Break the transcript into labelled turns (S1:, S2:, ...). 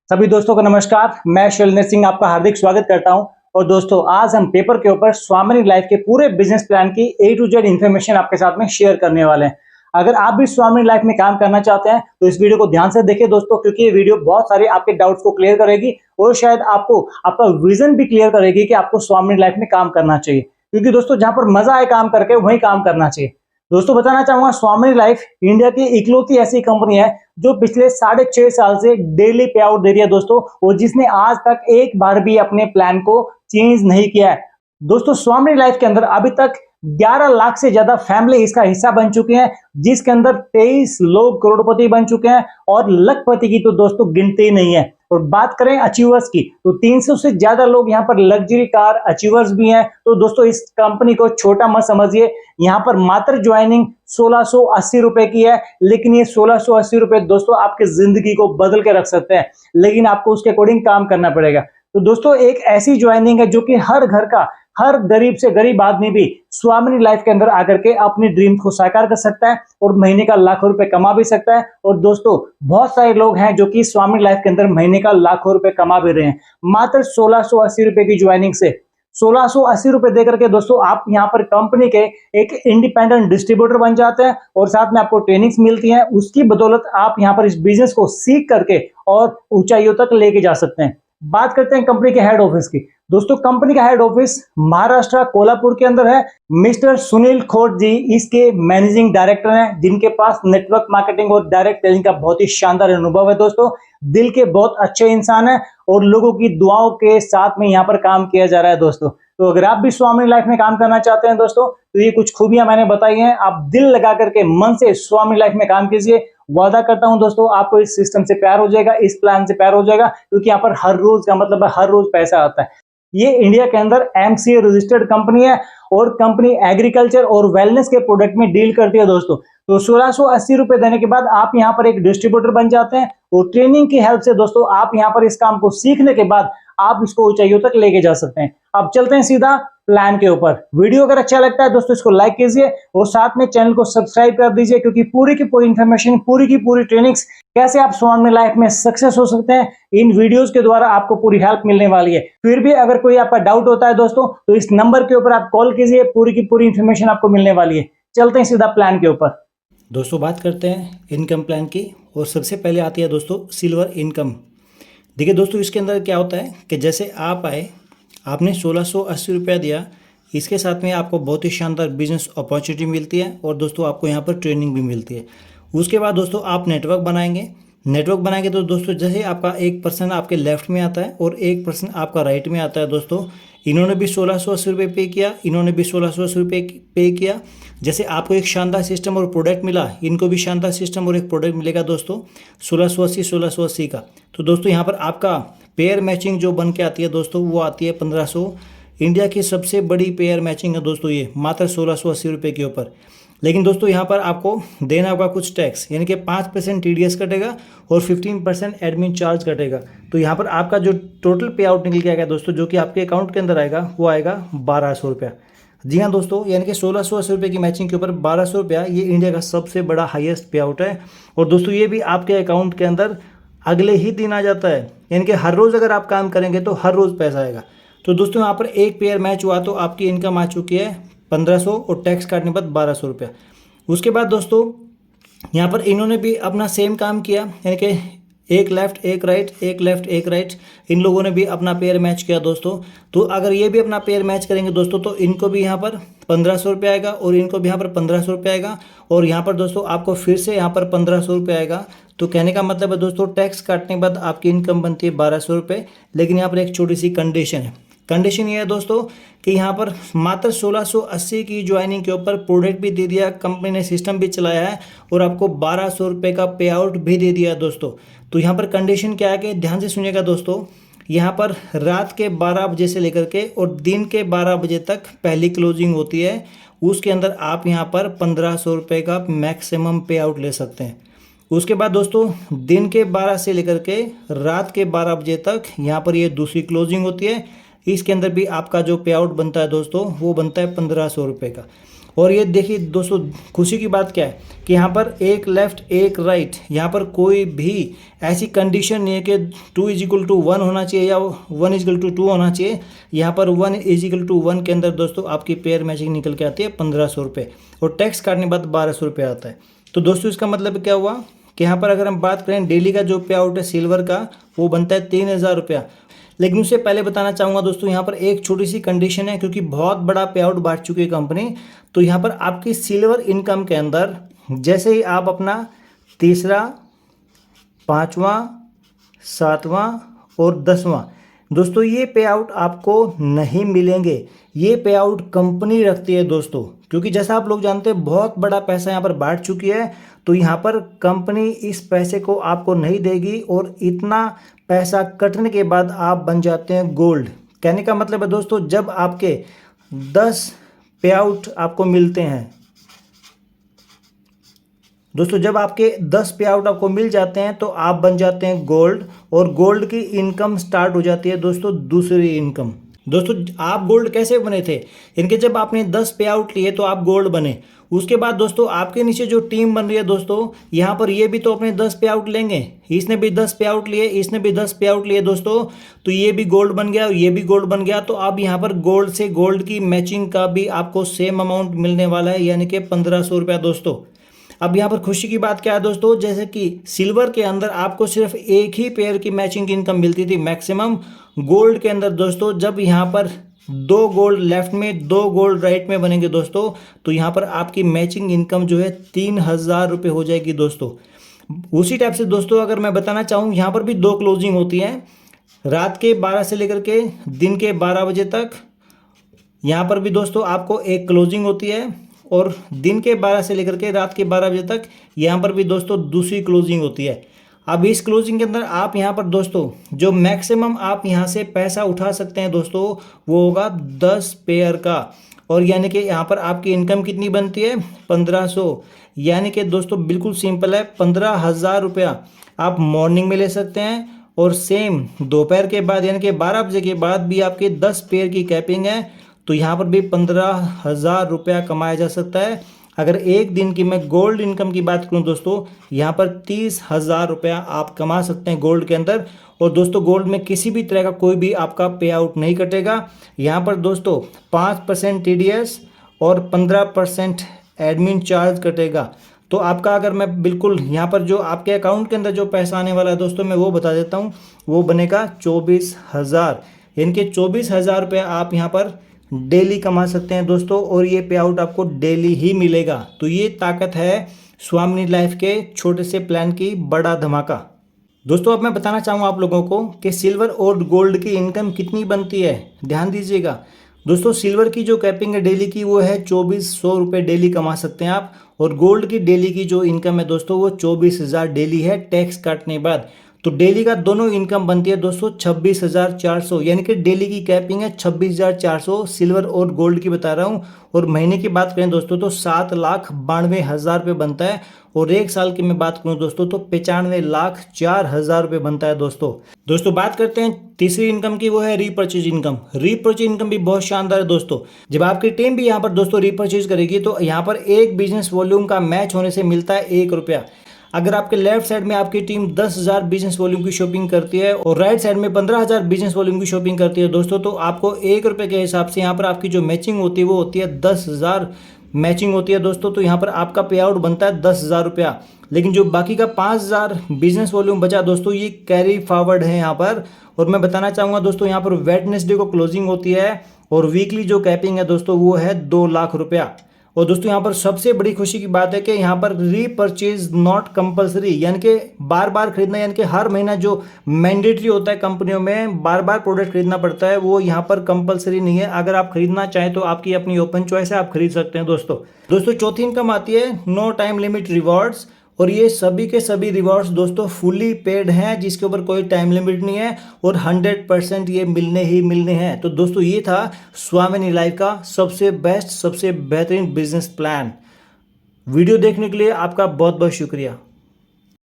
S1: सभी दोस्तों को नमस्कार। मैं शैलेंद्र सिंह आपका हार्दिक स्वागत करता हूं। और दोस्तों आज हम पेपर के ऊपर स्वामिनी लाइफ के पूरे बिजनेस प्लान की A to Z इन्फॉर्मेशन आपके साथ में शेयर करने वाले हैं। अगर आप भी स्वामिनी लाइफ में काम करना चाहते हैं तो इस वीडियो को ध्यान से देखिए दोस्तों, क्योंकि ये वीडियो बहुत सारे आपके डाउट्स को क्लियर करेगी और शायद आपको आपका विजन भी क्लियर करेगी कि आपको स्वामिनी लाइफ में काम करना चाहिए। क्योंकि दोस्तों जहां पर मजा आए काम करके वहीं काम करना चाहिए। दोस्तों बताना चाहूंगा, स्वामिनी लाइफ इंडिया की इकलौती ऐसी कंपनी है जो पिछले 6.5 साल से डेली पे आउट दे रही है दोस्तों, और जिसने आज तक एक बार भी अपने प्लान को चेंज नहीं किया है। दोस्तों स्वामिनी लाइफ के अंदर अभी तक 11 लाख से ज्यादा फैमिली इसका हिस्सा बन चुके हैं, जिसके अंदर 23 लोग करोड़पति बन चुके हैं और लखपति की तो दोस्तों गिनती ही नहीं है। और बात करें अचीवर्स की तो 300 से ज्यादा लोग यहाँ पर लग्जरी कार अचीवर्स भी हैं। तो दोस्तों इस कंपनी को छोटा मत समझिए। यहाँ पर मात्र ज्वाइनिंग 1680 रुपए की है, लेकिन ये 1680 रुपए दोस्तों आपकी जिंदगी को बदल के रख सकते हैं, लेकिन आपको उसके अकॉर्डिंग काम करना पड़ेगा। तो दोस्तों एक ऐसी ज्वाइनिंग है जो कि हर घर का हर गरीब से गरीब आदमी भी स्वामिनी लाइफ के अंदर आकर के अपनी ड्रीम को साकार कर सकता है और महीने का लाखों रुपए कमा भी सकता है। और दोस्तों बहुत सारे लोग हैं जो कि स्वामिनी लाइफ के अंदर महीने का लाखों रुपए कमा भी रहे हैं मात्र 1680 रुपए की ज्वाइनिंग से। 1680 रुपए देकर के दोस्तों आप यहाँ पर कंपनी के एक इंडिपेंडेंट डिस्ट्रीब्यूटर बन जाते हैं और साथ में आपको ट्रेनिंग्स मिलती हैं। उसकी बदौलत आप यहाँ पर इस बिजनेस को सीख करके और ऊंचाइयों तक लेके जा सकते हैं। बात करते हैं कंपनी के हेड ऑफिस की। दोस्तों कंपनी का हेड ऑफिस महाराष्ट्र कोल्हापुर के अंदर है। मिस्टर सुनील खोट जी इसके मैनेजिंग डायरेक्टर हैं, जिनके पास नेटवर्क मार्केटिंग और डायरेक्ट सेलिंग का बहुत ही शानदार अनुभव है। दोस्तों दिल के बहुत अच्छे इंसान है और लोगों की दुआओं के साथ में यहाँ पर काम किया जा रहा है। दोस्तों तो अगर आप भी स्वामिनी लाइफ में काम करना चाहते हैं दोस्तों, तो ये कुछ खूबियां मैंने बताई हैं। आप दिल लगा करके मन से स्वामिनी लाइफ में काम कीजिए। वादा करता हूं दोस्तों आपको इस सिस्टम से प्यार हो जाएगा, इस प्लान से प्यार हो जाएगा, क्योंकि यहाँ पर हर रोज का मतलब है हर रोज पैसा आता है। ये इंडिया के अंदर MCA रजिस्टर्ड कंपनी है और कंपनी एग्रीकल्चर और वेलनेस के प्रोडक्ट में डील करती है दोस्तों। तो 1680 रुपए देने के बाद आप यहाँ पर एक डिस्ट्रीब्यूटर बन जाते हैं और ट्रेनिंग की हेल्प से दोस्तों आप यहाँ पर इस काम को सीखने के बाद आप इसको ऊंचाइयों तक लेके जा सकते हैं। अब चलते हैं सीधा प्लान के ऊपर। वीडियो अगर अच्छा लगता है दोस्तों इसको लाइक कीजिए और साथ में चैनल को सब्सक्राइब कर दीजिए, क्योंकि पूरी की पूरी इंफॉर्मेशन, पूरी की पूरी ट्रेनिंग्स, कैसे आप स्वामिनी लाइफ में सक्सेस हो सकते हैं, इन वीडियोस के द्वारा आपको पूरी हेल्प मिलने वाली है। फिर भी अगर कोई आपका डाउट होता है दोस्तों तो इस नंबर के ऊपर आप कॉल कीजिए, पूरी की पूरी इंफॉर्मेशन आपको मिलने वाली है। चलते हैं सीधा प्लान के ऊपर।
S2: दोस्तों बात करते हैं इनकम प्लान की, और सबसे पहले आती है दोस्तों सिल्वर इनकम। देखिए दोस्तों इसके अंदर क्या होता है कि जैसे आप आए, आपने 1680 रुपया दिया, इसके साथ में आपको बहुत ही शानदार बिजनेस अपॉर्चुनिटी मिलती है और दोस्तों आपको यहाँ पर ट्रेनिंग भी मिलती है। उसके बाद दोस्तों आप नेटवर्क बनाएंगे तो दोस्तों जैसे आपका एक पर्सन आपके लेफ्ट में आता है और एक पर्सन आपका राइट में आता है। दोस्तों इन्होंने भी 1680 रुपये पे किया, इन्होंने भी 1680 रुपये पे किया। जैसे आपको एक शानदार सिस्टम और प्रोडक्ट मिला, इनको भी शानदार सिस्टम और एक प्रोडक्ट मिलेगा दोस्तों 1680 का। तो दोस्तों यहाँ पर आपका पेयर मैचिंग जो बन के आती है दोस्तों वो आती है 1500। इंडिया की सबसे बड़ी पेयर मैचिंग है दोस्तों ये, मात्र 1680 रुपये के ऊपर। लेकिन दोस्तों यहाँ पर आपको देना होगा कुछ टैक्स, यानी कि 5% TDS कटेगा और 15% एडमिन चार्ज कटेगा। तो यहाँ पर आपका जो टोटल पे आउट निकल के आएगा दोस्तों, जो कि आपके अकाउंट के अंदर आएगा, वो आएगा 1200 रुपया। जी हाँ दोस्तों, यानी कि 1680 रुपये की मैचिंग के ऊपर 1200 रुपया, ये इंडिया का सबसे बड़ा हाईएस्ट पे आउट है। और दोस्तों ये भी आपके अकाउंट के अंदर अगले ही दिन आ जाता है, यानी कि हर रोज़ अगर आप काम करेंगे तो हर रोज़ पैसा आएगा। तो दोस्तों यहाँ पर एक पेयर मैच हुआ तो आपकी इनकम आ चुकी है 1500 और टैक्स काटने के बाद 1200 रुपया। उसके बाद दोस्तों यहाँ पर इन्होंने भी अपना सेम काम किया, यानी कि एक लेफ्ट एक राइट, एक लेफ्ट एक राइट, इन लोगों ने भी अपना पेयर मैच किया दोस्तों। तो अगर ये भी अपना पेयर मैच करेंगे दोस्तों तो इनको भी यहाँ पर 1500 रुपये आएगा और इनको भी यहाँ पर 1500 रुपये आएगा और यहाँ पर दोस्तों आपको फिर से यहाँ पर 1500 रुपये आएगा। तो कहने का मतलब है दोस्तों टैक्स काटने के बाद आपकी इनकम बनती है 1200 रुपये। लेकिन यहाँ पर एक छोटी सी कंडीशन है। कंडीशन ये है दोस्तों कि यहाँ पर मात्र 1680 की ज्वाइनिंग के ऊपर प्रोडक्ट भी दे दिया, कंपनी ने सिस्टम भी चलाया है और आपको 1200 रुपये का पे आउट भी दे दिया दोस्तों। तो यहाँ पर कंडीशन क्या है कि ध्यान से सुनिएगा दोस्तों, यहाँ पर रात के 12 बजे से लेकर के और दिन के 12 बजे तक पहली क्लोजिंग होती है। उसके अंदर आप यहाँ पर 1500 रुपये का मैक्सिमम पे आउट ले सकते हैं। उसके बाद दोस्तों दिन के 12 से लेकर के रात के 12 बजे तक यहाँ पर ये दूसरी क्लोजिंग होती है। इसके अंदर भी आपका जो पे आउट बनता है दोस्तों वो बनता है 1500 रुपये का। और ये देखिए दोस्तों, खुशी की बात क्या है कि यहाँ पर एक लेफ़्ट एक राइट, यहाँ पर कोई भी ऐसी कंडीशन नहीं है कि 2=1 होना चाहिए या 1=2 होना चाहिए। यहाँ पर 1=1 के अंदर दोस्तों आपकी पेयर मैचिंग निकल के आती है 1500 रुपये, और टैक्स काटने के बाद 1200 रुपये आता है। तो दोस्तों इसका मतलब क्या हुआ कि यहाँ पर अगर हम बात करें डेली का जो पे आउट है सिल्वर का, वो बनता है 3000 रुपया। लेकिन उससे पहले बताना चाहूँगा दोस्तों, यहाँ पर एक छोटी सी कंडीशन है, क्योंकि बहुत बड़ा पे आउट बांट चुकी है कंपनी। तो यहाँ पर आपकी सिल्वर इनकम के अंदर जैसे ही आप अपना तीसरा, पाँचवा, सातवां और 10वां, दोस्तों ये पे आउट आपको नहीं मिलेंगे। ये पे आउट कंपनी रखती है दोस्तों, क्योंकि जैसा आप लोग जानते हैं बहुत बड़ा पैसा यहाँ पर बांट चुकी है। तो यहाँ पर कंपनी इस पैसे को आपको नहीं देगी, और इतना पैसा कटने के बाद आप बन जाते हैं गोल्ड। कहने का मतलब है दोस्तों, जब आपके 10 पे आउट आपको मिलते हैं दोस्तों, जब आपके 10 पे आउट आपको मिल जाते हैं तो आप बन जाते हैं गोल्ड, और गोल्ड की इनकम स्टार्ट हो जाती है दोस्तों दूसरी इनकम। दोस्तों आप गोल्ड कैसे बने थे? इनके जब आपने 10 पे आउट लिए तो आप गोल्ड बने। उसके बाद दोस्तों आपके नीचे जो टीम बन रही है दोस्तों, यहाँ पर ये भी तो अपने 10 पे आउट लेंगे। इसने भी 10 पे आउट लिए, इसने भी 10 पे आउट लिए दोस्तों, तो ये भी गोल्ड बन गया, ये भी गोल्ड बन गया। तो अब यहाँ पर गोल्ड से गोल्ड की मैचिंग का भी आपको सेम अमाउंट मिलने वाला है, यानी कि 1500 रुपया दोस्तों। अब यहाँ पर खुशी की बात क्या है दोस्तों, जैसे कि सिल्वर के अंदर आपको सिर्फ एक ही पेयर की मैचिंग इनकम मिलती थी मैक्सिमम। गोल्ड के अंदर दोस्तों जब यहाँ पर 2 गोल्ड लेफ्ट में 2 गोल्ड राइट में बनेंगे दोस्तों, तो यहाँ पर आपकी मैचिंग इनकम जो है 3000 रुपये हो जाएगी दोस्तों। उसी टाइप से दोस्तों अगर मैं बताना चाहूँ, यहाँ पर भी 2 क्लोजिंग होती हैं, रात के 12 से लेकर के दिन के 12 बजे तक। यहाँ पर भी दोस्तों आपको एक क्लोजिंग होती है, और दिन के 12 से लेकर के रात के 12 बजे तक यहाँ पर भी दोस्तों दूसरी क्लोजिंग होती है। अब इस क्लोजिंग के अंदर आप यहाँ पर दोस्तों जो मैक्सिमम आप यहाँ से पैसा उठा सकते हैं दोस्तों, वो होगा 10 पेयर का। और यानी कि यहाँ पर आपकी इनकम कितनी बनती है? 1500। यानी कि दोस्तों बिल्कुल सिंपल है, 15,000 रुपया आप मॉर्निंग में ले सकते हैं, और सेम दोपहर के बाद यानी कि 12 बजे के बाद भी आपके 10 पेयर की कैपिंग है, तो यहाँ पर भी 15,000 रुपया कमाया जा सकता है। अगर एक दिन की मैं गोल्ड इनकम की बात करूँ दोस्तों, यहाँ पर 30,000 रुपया आप कमा सकते हैं गोल्ड के अंदर। और दोस्तों गोल्ड में किसी भी तरह का कोई भी आपका पे आउट नहीं कटेगा। यहाँ पर दोस्तों 5% TDS और 15% एडमिन चार्ज कटेगा। तो आपका अगर मैं बिल्कुल यहाँ पर जो आपके अकाउंट के अंदर जो पैसा आने वाला है दोस्तों, मैं वो बता देता हूँ, वो बनेगा 24,000। इनके 24,000 रुपये आप यहाँ पर डेली कमा सकते हैं दोस्तों, और ये पे आउट आपको डेली ही मिलेगा। तो ये ताकत है स्वामिनी लाइफ के छोटे से प्लान की बड़ा धमाका। दोस्तों अब मैं बताना चाहूँगा आप लोगों को कि सिल्वर और गोल्ड की इनकम कितनी बनती है। ध्यान दीजिएगा दोस्तों, सिल्वर की जो कैपिंग है डेली की वो है 2400 रुपये डेली कमा सकते हैं आप, और गोल्ड की डेली की जो इनकम है दोस्तों वो 24,000 डेली है टैक्स काटने के बाद। तो डेली का दोनों इनकम बनती है दोस्तों 26,400, यानी कि डेली की कैपिंग है 26,400 सिल्वर और गोल्ड की बता रहा हूँ। और महीने की बात करें दोस्तों तो 7,92,000 रुपये बनता है, और एक साल की मैं बात करूँ दोस्तों तो 95,04,000 रुपये बनता है दोस्तों बात करते हैं तीसरी इनकम की, वो है रीपर्चेज इनकम। रीपर्चेज इनकम भी बहुत शानदार है दोस्तों। जब आपकी टीम भी यहाँ पर दोस्तों रीपर्चेज करेगी तो यहाँ पर एक बिजनेस वॉल्यूम का मैच होने से मिलता है 1 रुपया। अगर आपके लेफ्ट साइड में आपकी टीम 10,000 बिजनेस वॉल्यूम की शॉपिंग करती है और राइट साइड में 15,000 बिजनेस वॉल्यूम की शॉपिंग करती है दोस्तों, तो आपको 1 रुपये के हिसाब से यहाँ पर आपकी जो मैचिंग होती है वो होती है 10,000 मैचिंग होती है दोस्तों। तो यहाँ पर आपका पे आउट बनता है 10,000 रुपया। लेकिन जो बाकी का 5,000 बिजनेस वॉल्यूम बचा दोस्तों, ये कैरी फॉरवर्ड है यहाँ पर। और मैं बताना चाहूँगा दोस्तों, यहाँ पर वेडनेसडे को क्लोजिंग होती है, और वीकली जो कैपिंग है दोस्तों वो है 2 लाख रुपया। और दोस्तों यहाँ पर सबसे बड़ी खुशी की बात है कि यहाँ पर रीपर्चेज नॉट कंपलसरी, यानी कि बार बार खरीदना, यानी कि हर महीना जो मैंडेटरी होता है कंपनियों में बार बार प्रोडक्ट खरीदना पड़ता है, वो यहाँ पर कंपलसरी नहीं है। अगर आप खरीदना चाहें तो आपकी अपनी ओपन चॉइस है, आप खरीद सकते हैं दोस्तों चौथी इनकम आती है नो टाइम लिमिट रिवॉर्ड्स। और ये सभी के सभी रिवॉर्ड्स दोस्तों फुली पेड हैं, जिसके ऊपर कोई टाइम लिमिट नहीं है, और 100% ये मिलने ही मिलने हैं। तो दोस्तों ये था स्वामिनी लाइफ का सबसे बेस्ट, सबसे बेहतरीन बिजनेस प्लान। वीडियो देखने के लिए आपका बहुत बहुत शुक्रिया।